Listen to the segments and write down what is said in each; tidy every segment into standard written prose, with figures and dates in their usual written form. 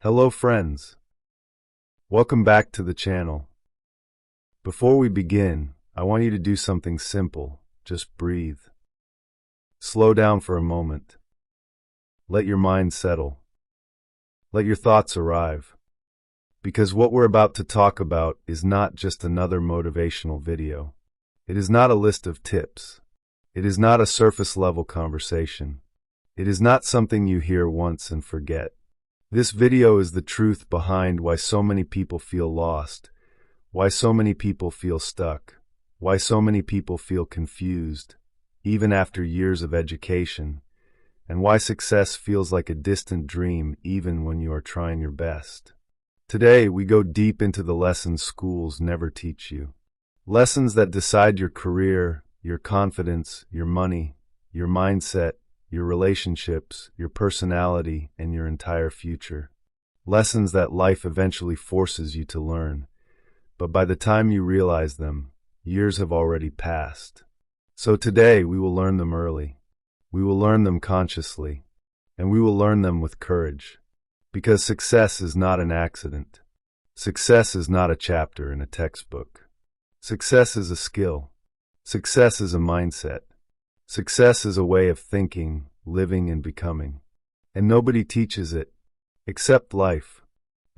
Hello friends, welcome back to the channel. Before we begin, I want you to do something simple. Just breathe. Slow down for a moment. Let your mind settle. Let your thoughts arrive. Because what we're about to talk about is not just another motivational video. It is not a list of tips. It is not a surface-level conversation. It is not something you hear once and forget. This video is the truth behind why so many people feel lost, why so many people feel stuck, why so many people feel confused, even after years of education, and why success feels like a distant dream even when you are trying your best. Today, we go deep into the lessons schools never teach you. Lessons that decide your career, your confidence, your money, your mindset, your relationships, your personality, and your entire future. Lessons that life eventually forces you to learn, but by the time you realize them, years have already passed. So today we will learn them early. We will learn them consciously, and we will learn them with courage. Because success is not an accident. Success is not a chapter in a textbook. Success is a skill. Success is a mindset. Success is a way of thinking, living, and becoming. And nobody teaches it, except life.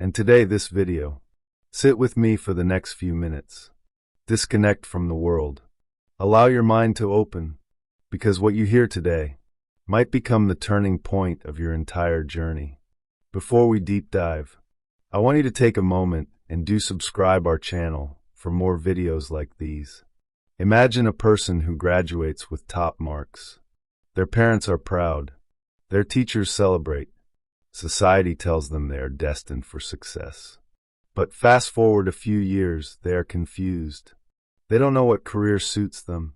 And today, this video. Sit with me for the next few minutes. Disconnect from the world. Allow your mind to open, because what you hear today might become the turning point of your entire journey. Before we deep dive, I want you to take a moment and subscribe our channel for more videos like these. Imagine a person who graduates with top marks. Their parents are proud. Their teachers celebrate. Society tells them they are destined for success. But fast forward a few years, they are confused. They don't know what career suits them.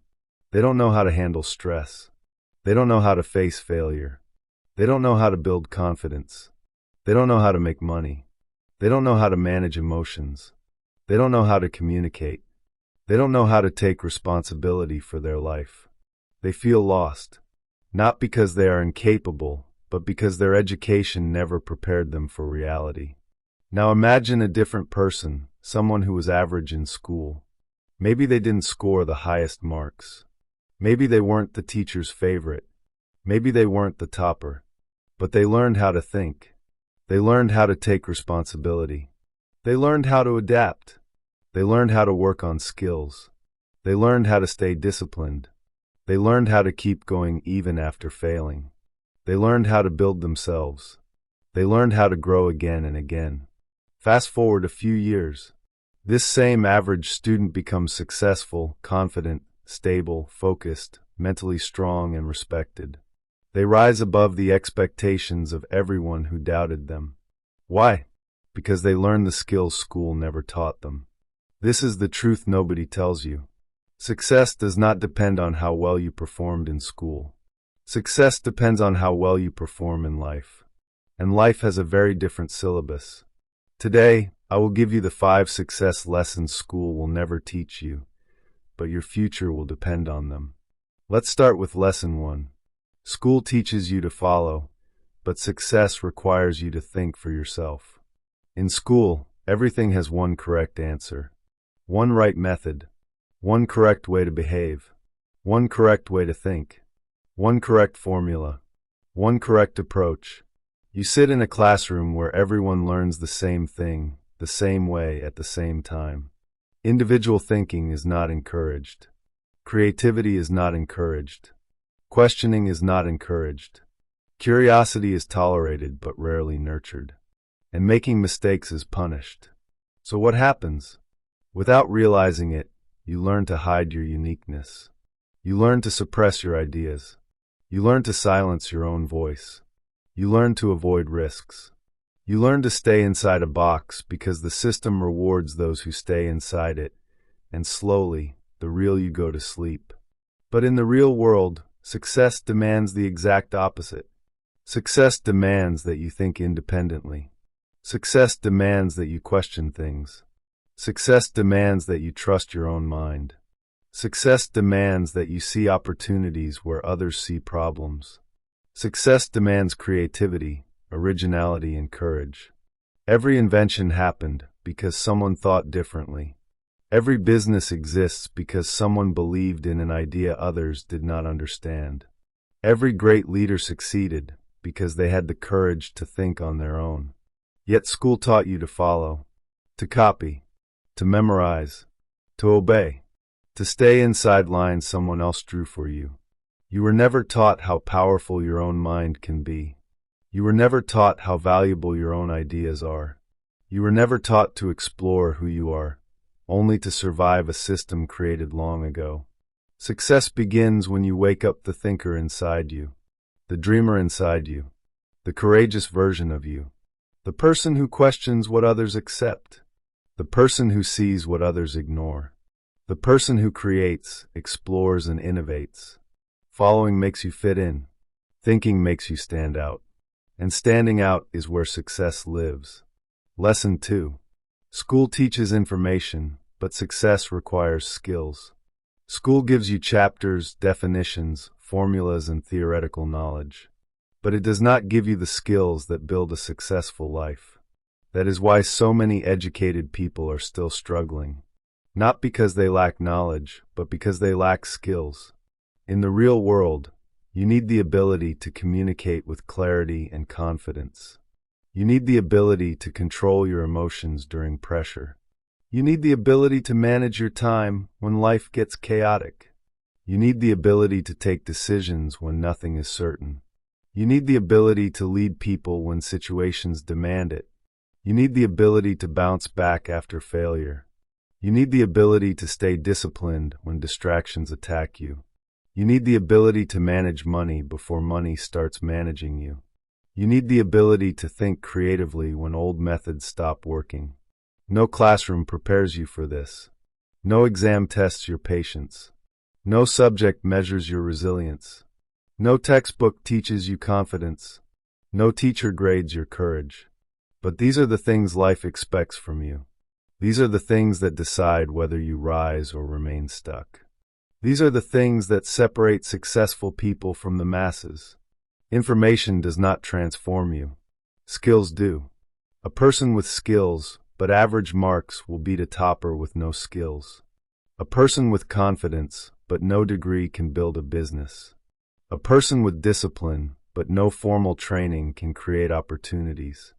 They don't know how to handle stress. They don't know how to face failure. They don't know how to build confidence. They don't know how to make money. They don't know how to manage emotions. They don't know how to communicate. They don't know how to take responsibility for their life. They feel lost, not because they are incapable, but because their education never prepared them for reality. Now imagine a different person, someone who was average in school. Maybe they didn't score the highest marks. Maybe they weren't the teacher's favorite. Maybe they weren't the topper. But they learned how to think. They learned how to take responsibility. They learned how to adapt. They learned how to work on skills. They learned how to stay disciplined. They learned how to keep going even after failing. They learned how to build themselves. They learned how to grow again and again. Fast forward a few years. This same average student becomes successful, confident, stable, focused, mentally strong, and respected. They rise above the expectations of everyone who doubted them. Why? Because they learned the skills school never taught them. This is the truth nobody tells you. Success does not depend on how well you performed in school. Success depends on how well you perform in life. And life has a very different syllabus. Today, I will give you the 5 success lessons school will never teach you, but your future will depend on them. Let's start with lesson 1. School teaches you to follow, but success requires you to think for yourself. In school, everything has one correct answer. One right method, one correct way to behave, one correct way to think, one correct formula, one correct approach. You sit in a classroom where everyone learns the same thing, the same way at the same time. Individual thinking is not encouraged. Creativity is not encouraged. Questioning is not encouraged. Curiosity is tolerated but rarely nurtured. And making mistakes is punished. So what happens? Without realizing it, you learn to hide your uniqueness. You learn to suppress your ideas. You learn to silence your own voice. You learn to avoid risks. You learn to stay inside a box because the system rewards those who stay inside it, and slowly, the real you go to sleep. But in the real world, success demands the exact opposite. Success demands that you think independently. Success demands that you question things. Success demands that you trust your own mind. Success demands that you see opportunities where others see problems. Success demands creativity, originality, and courage. Every invention happened because someone thought differently. Every business exists because someone believed in an idea others did not understand. Every great leader succeeded because they had the courage to think on their own. Yet school taught you to follow, to copy, to memorize, to obey, to stay inside lines someone else drew for you. You were never taught how powerful your own mind can be. You were never taught how valuable your own ideas are. You were never taught to explore who you are, only to survive a system created long ago. Success begins when you wake up the thinker inside you, the dreamer inside you, the courageous version of you, the person who questions what others accept, the person who sees what others ignore, the person who creates, explores, and innovates. Following makes you fit in. Thinking makes you stand out. And standing out is where success lives. Lesson 2. School teaches information, but success requires skills. School gives you chapters, definitions, formulas, and theoretical knowledge. But it does not give you the skills that build a successful life. That is why so many educated people are still struggling. Not because they lack knowledge, but because they lack skills. In the real world, you need the ability to communicate with clarity and confidence. You need the ability to control your emotions during pressure. You need the ability to manage your time when life gets chaotic. You need the ability to take decisions when nothing is certain. You need the ability to lead people when situations demand it. You need the ability to bounce back after failure. You need the ability to stay disciplined when distractions attack you. You need the ability to manage money before money starts managing you. You need the ability to think creatively when old methods stop working. No classroom prepares you for this. No exam tests your patience. No subject measures your resilience. No textbook teaches you confidence. No teacher grades your courage. But these are the things life expects from you. These are the things that decide whether you rise or remain stuck. These are the things that separate successful people from the masses. Information does not transform you. Skills do. A person with skills, but average marks, will beat a topper with no skills. A person with confidence, but no degree, can build a business. A person with discipline, but no formal training, can create opportunities.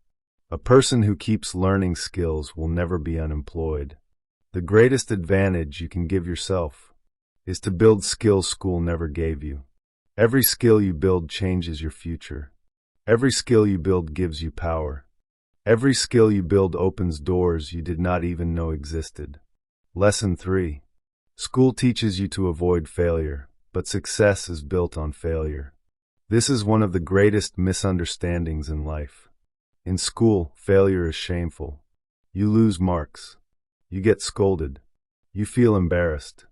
A person who keeps learning skills will never be unemployed. The greatest advantage you can give yourself is to build skills school never gave you. Every skill you build changes your future. Every skill you build gives you power. Every skill you build opens doors you did not even know existed. Lesson 3. School teaches you to avoid failure, but success is built on failure. This is one of the greatest misunderstandings in life. In school, failure is shameful. You lose marks. You get scolded. You feel embarrassed.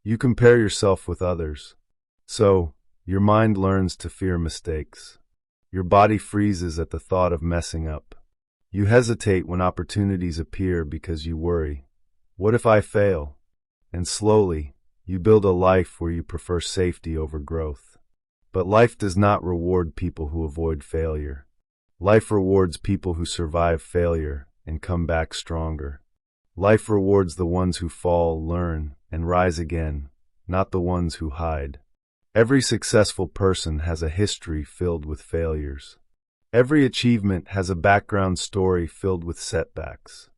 You compare yourself with others. So, your mind learns to fear mistakes. Your body freezes at the thought of messing up. You hesitate when opportunities appear because you worry, what if I fail? And slowly, you build a life where you prefer safety over growth. But life does not reward people who avoid failure. Life rewards people who survive failure and come back stronger. Life rewards the ones who fall, learn, and rise again, not the ones who hide. Every successful person has a history filled with failures. Every achievement has a background story filled with setbacks.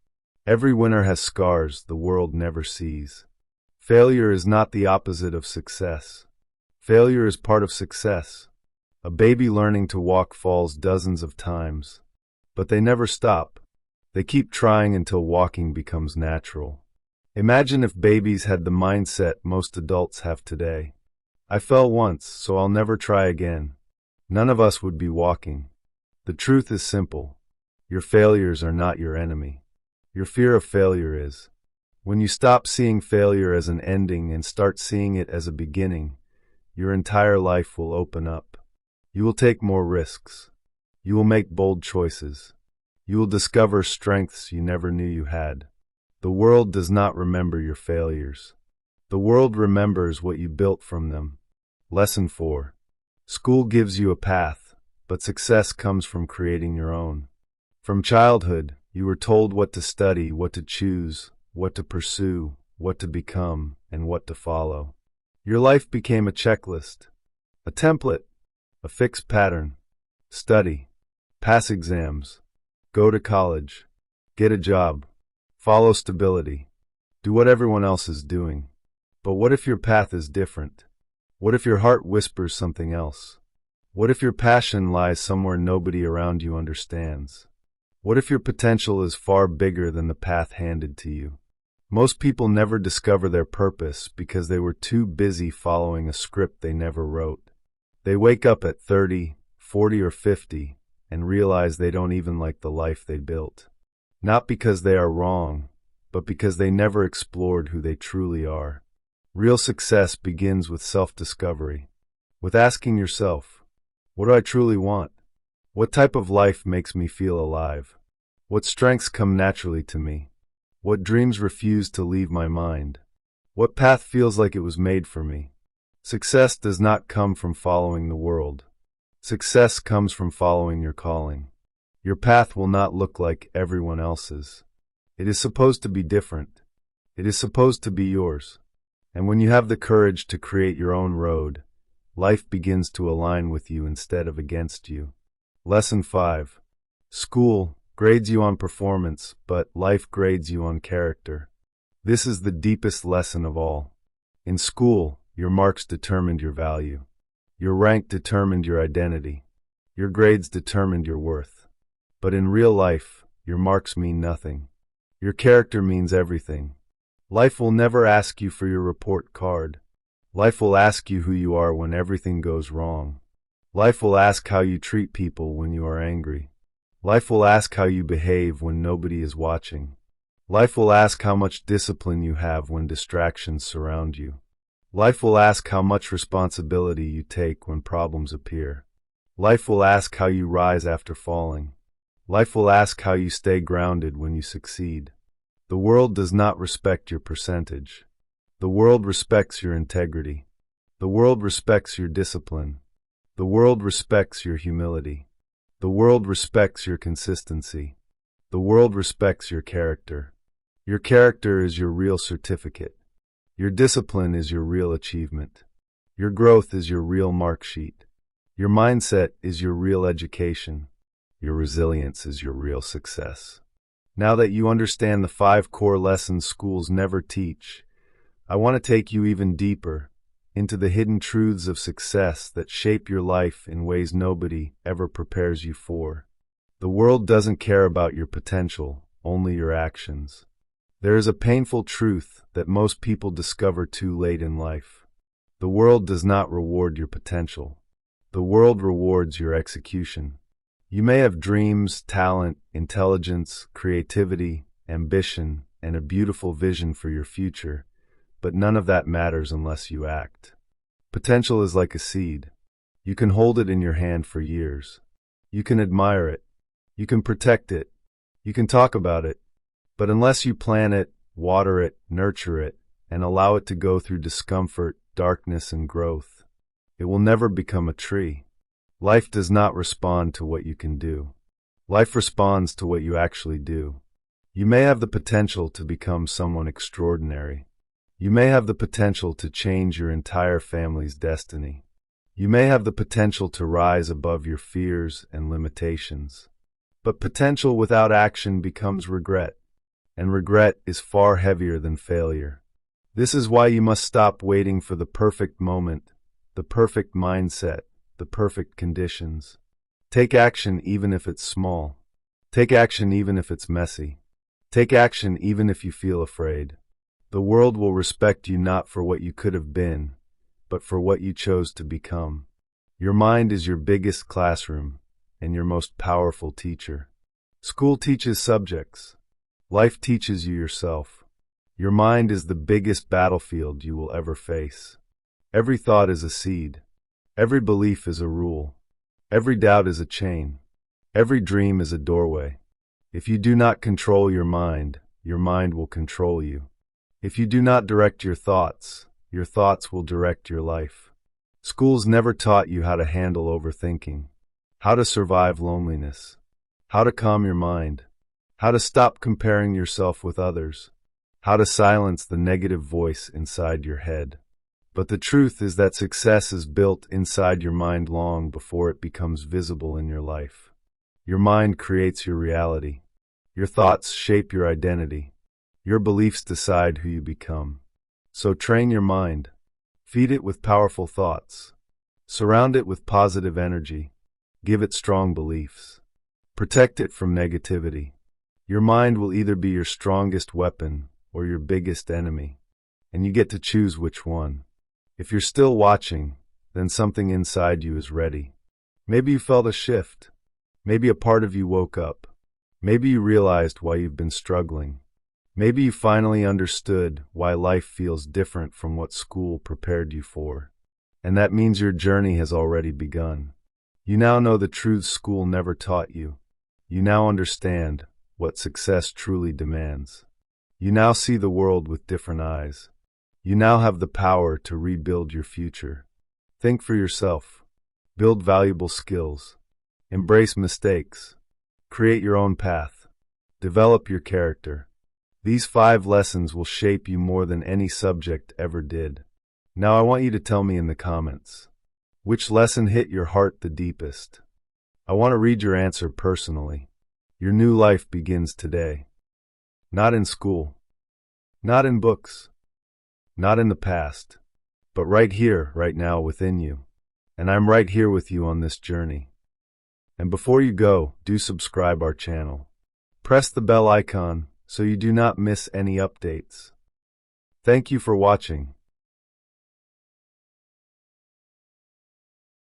Every winner has scars the world never sees. Failure is not the opposite of success. Failure is part of success. A baby learning to walk falls dozens of times, but they never stop. They keep trying until walking becomes natural. Imagine if babies had the mindset most adults have today. I fell once, so I'll never try again. None of us would be walking. The truth is simple. Your failures are not your enemy. Your fear of failure is. When you stop seeing failure as an ending and start seeing it as a beginning, your entire life will open up. You will take more risks. You will make bold choices. You will discover strengths you never knew you had. The world does not remember your failures. The world remembers what you built from them. Lesson 4. School gives you a path, but success comes from creating your own. From childhood, You were told what to study, what to choose, what to pursue, what to become, and what to follow. Your life became a checklist, a template, a fixed pattern. Study, pass exams, go to college, get a job, follow stability, do what everyone else is doing. But what if your path is different? What if your heart whispers something else? What if your passion lies somewhere nobody around you understands? What if your potential is far bigger than the path handed to you? Most people never discover their purpose because they were too busy following a script they never wrote. They wake up at 30, 40, or 50 and realize they don't even like the life they built. Not because they are wrong, but because they never explored who they truly are. Real success begins with self-discovery, with asking yourself, what do I truly want? What type of life makes me feel alive? What strengths come naturally to me? What dreams refuse to leave my mind? What path feels like it was made for me? Success does not come from following the world. Success comes from following your calling. Your path will not look like everyone else's. It is supposed to be different. It is supposed to be yours. And when you have the courage to create your own road, life begins to align with you instead of against you. Lesson 5. School grades you on performance, but life grades you on character. This is the deepest lesson of all. In school, your marks determined your value. Your rank determined your identity. Your grades determined your worth. But in real life, your marks mean nothing. Your character means everything. Life will never ask you for your report card. Life will ask you who you are when everything goes wrong. Life will ask how you treat people when you are angry. Life will ask how you behave when nobody is watching. Life will ask how much discipline you have when distractions surround you. Life will ask how much responsibility you take when problems appear. Life will ask how you rise after falling. Life will ask how you stay grounded when you succeed. The world does not respect your percentage. The world respects your integrity. The world respects your discipline. The world respects your humility. The world respects your consistency. The world respects your character. Your character is your real certificate. Your discipline is your real achievement. Your growth is your real mark sheet. Your mindset is your real education. Your resilience is your real success. Now that you understand the 5 core lessons schools never teach, I want to take you even deeper into the hidden truths of success that shape your life in ways nobody ever prepares you for. The world doesn't care about your potential, only your actions. There is a painful truth that most people discover too late in life. The world does not reward your potential. The world rewards your execution. You may have dreams, talent, intelligence, creativity, ambition, and a beautiful vision for your future, but none of that matters unless you act. Potential is like a seed. You can hold it in your hand for years. You can admire it. You can protect it. You can talk about it. But unless you plant it, water it, nurture it, and allow it to go through discomfort, darkness, and growth, it will never become a tree. Life does not respond to what you can do. Life responds to what you actually do. You may have the potential to become someone extraordinary. You may have the potential to change your entire family's destiny. You may have the potential to rise above your fears and limitations. But potential without action becomes regret, and regret is far heavier than failure. This is why you must stop waiting for the perfect moment, the perfect mindset, the perfect conditions. Take action even if it's small. Take action even if it's messy. Take action even if you feel afraid. The world will respect you not for what you could have been, but for what you chose to become. Your mind is your biggest classroom and your most powerful teacher. School teaches subjects. Life teaches you yourself. Your mind is the biggest battlefield you will ever face. Every thought is a seed. Every belief is a rule. Every doubt is a chain. Every dream is a doorway. If you do not control your mind will control you. If you do not direct your thoughts will direct your life. Schools never taught you how to handle overthinking, how to survive loneliness, how to calm your mind, how to stop comparing yourself with others, how to silence the negative voice inside your head. But the truth is that success is built inside your mind long before it becomes visible in your life. Your mind creates your reality. Your thoughts shape your identity. Your beliefs decide who you become. So train your mind. Feed it with powerful thoughts. Surround it with positive energy. Give it strong beliefs. Protect it from negativity. Your mind will either be your strongest weapon or your biggest enemy, and you get to choose which one. If you're still watching, then something inside you is ready. Maybe you felt a shift. Maybe a part of you woke up. Maybe you realized why you've been struggling. Maybe you finally understood why life feels different from what school prepared you for. And that means your journey has already begun. You now know the truths school never taught you. You now understand what success truly demands. You now see the world with different eyes. You now have the power to rebuild your future. Think for yourself. Build valuable skills. Embrace mistakes. Create your own path. Develop your character. These 5 lessons will shape you more than any subject ever did. Now I want you to tell me in the comments, which lesson hit your heart the deepest? I want to read your answer personally. Your new life begins today. Not in school. Not in books. Not in the past. But right here, right now within you. And I'm right here with you on this journey. And before you go, do subscribe our channel. Press the bell icon so you do not miss any updates. Thank you for watching.